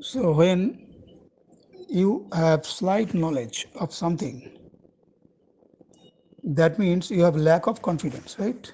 So when you have slight knowledge of something, that means you have lack of confidence, right?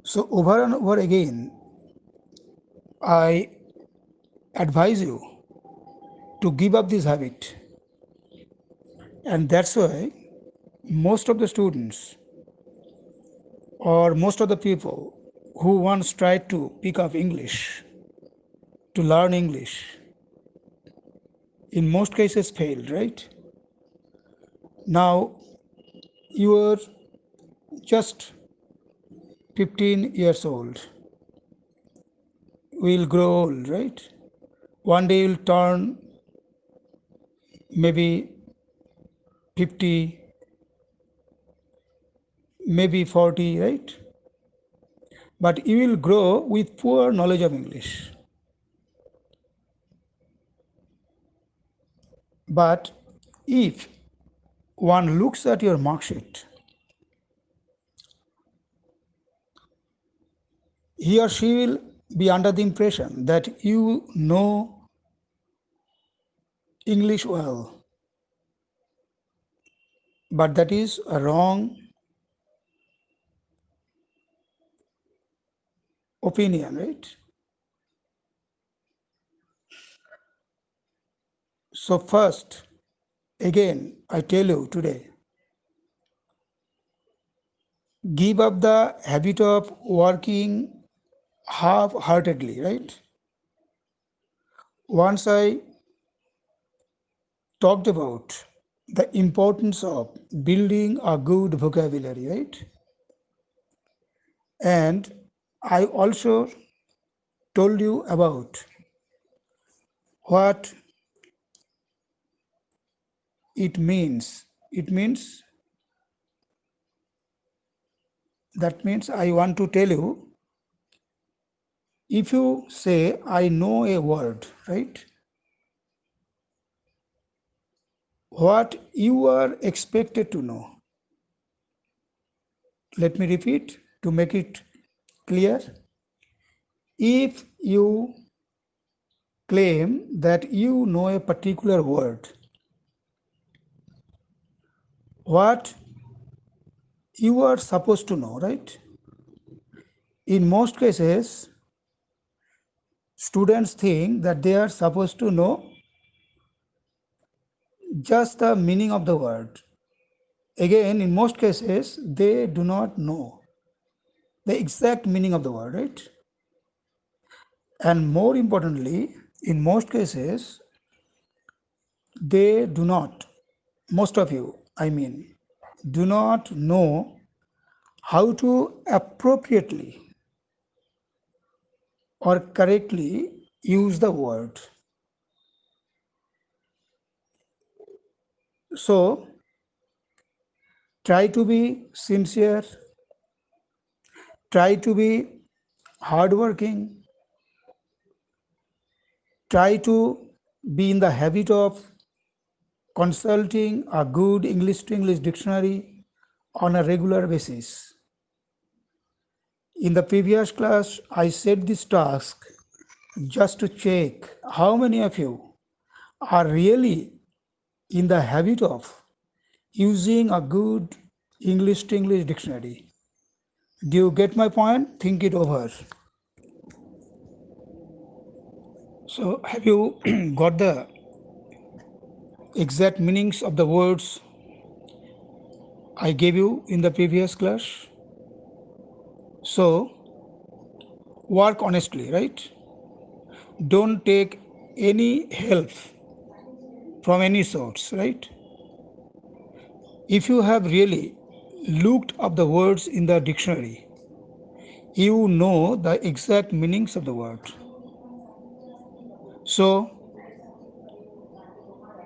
So over and over again, I advise you to give up this habit. And that's why most of the students or most of the people who once tried to pick up English, to learn English, in most cases failed, right? Now you are just 15 years old, will grow old, right? One day you'll turn maybe 50, maybe 40, right? But you will grow with poor knowledge of English. But if one looks at your mark sheet, he or she will be under the impression that you know English well. But that is a wrong opinion, right? So, first, again, I tell you today, give up the habit of working half heartedly, right? Once I talked about the importance of building a good vocabulary, right? And I also told you about what it means. It means, that means I want to tell you, if you say, I know a word, right? What you are expected to know. Let me repeat to make it clear. If you claim that you know a particular word, what you are supposed to know, right? In most cases, students think that they are supposed to know just the meaning of the word. Again, in most cases, they do not know the exact meaning of the word, right? And more importantly, in most cases, they do not, most of you, I mean, do not know how to appropriately or correctly use the word. So, try to be sincere, try to be hardworking, try to be in the habit of consulting a good English to English dictionary on a regular basis. In the previous class, I set this task just to check how many of you are really in the habit of using a good English to English dictionary. Do you get my point? Think it over. So, have you got the exact meanings of the words I gave you in the previous class? So, work honestly, right? Don't take any help from any source, right? If you have really looked up the words in the dictionary, you know the exact meanings of the word. So,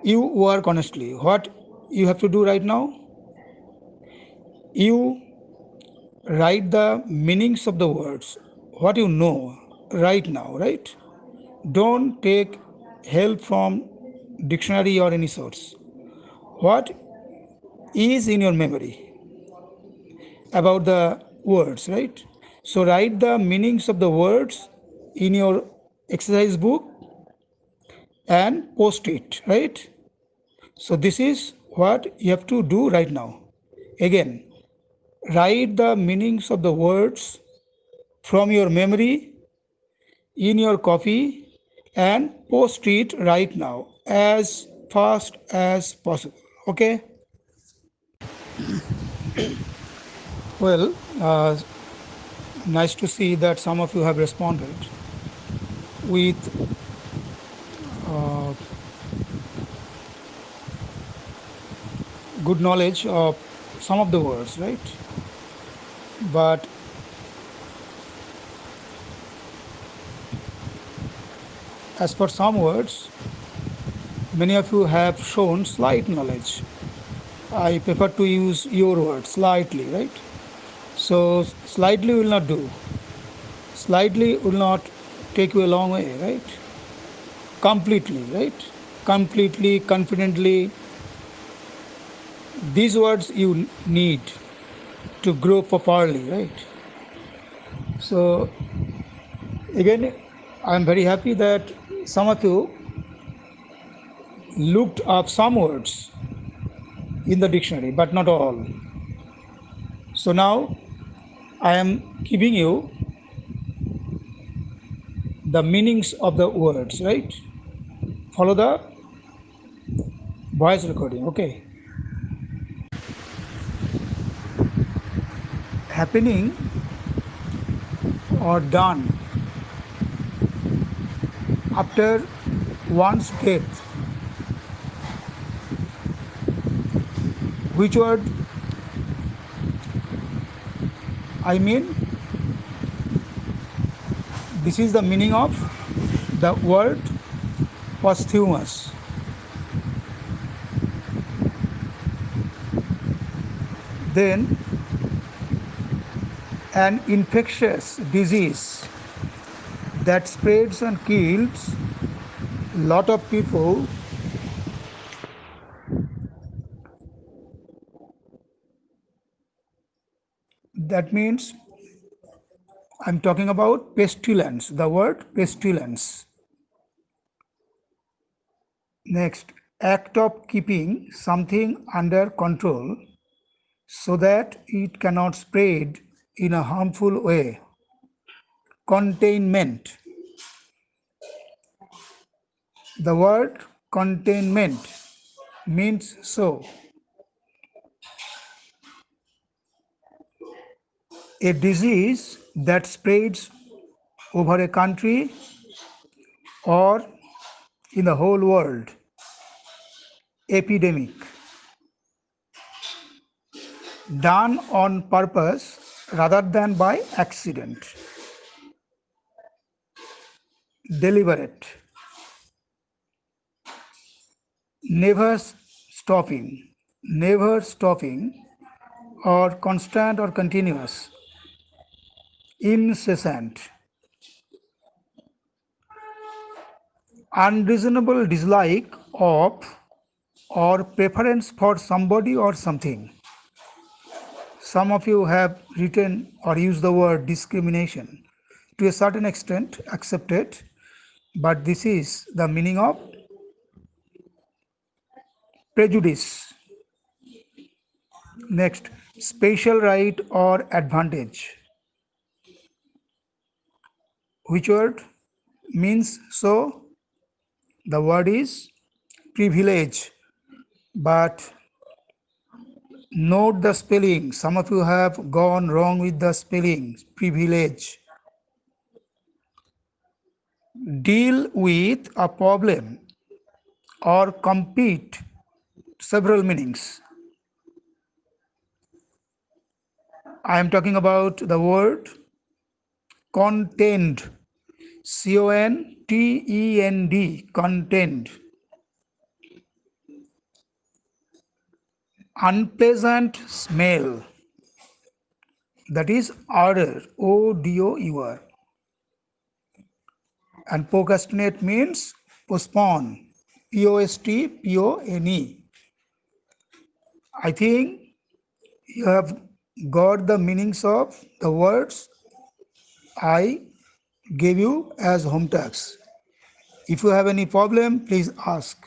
you work honestly. What you have to do right now? You write the meanings of the words, what you know right now, right? Don't take help from dictionary or any source. What is in your memory about the words, right? So write the meanings of the words in your exercise book and post it, right? So this is what you have to do right now. Again, write the meanings of the words from your memory in your copy and post it right now as fast as possible. Okay? Well, nice to see that some of you have responded with good knowledge of some of the words, right? But as for some words, many of you have shown slight knowledge. I prefer to use your word slightly, right? So slightly will not do. Slightly will not take you a long way, right? Completely, right? Completely, confidently. These words you need to grow properly, right? So again, I'm very happy that some of you looked up some words in the dictionary, but not all. So now I am giving you the meanings of the words, right? Follow the voice recording, okay? Happening or done after one's death. Which word I mean? This is the meaning of the word posthumous. Then an infectious disease that spreads and kills a lot of people. That means I'm talking about pestilence, the word pestilence. Next, act of keeping something under control so that it cannot spread in a harmful way. Containment. The word containment means so. A disease that spreads over a country or in the whole world. Epidemic. Done on purpose rather than by accident. Deliberate. Never stopping. Never stopping or constant or continuous. Incessant. Unreasonable dislike of or preference for somebody or something. Some of you have written or used the word discrimination. To a certain extent, accepted, but this is the meaning of prejudice. Next, special right or advantage. Which word means so? The word is privilege, but note the spelling. Some of you have gone wrong with the spelling. Privilege. Deal with a problem or compete. Several meanings. I am talking about the word contend. CONTEND. Contend. Unpleasant smell. That is odor. ODOUR. And procrastinate means postpone. POSTPONE. I think you have got the meanings of the words I gave you as home tasks. If you have any problem, please ask.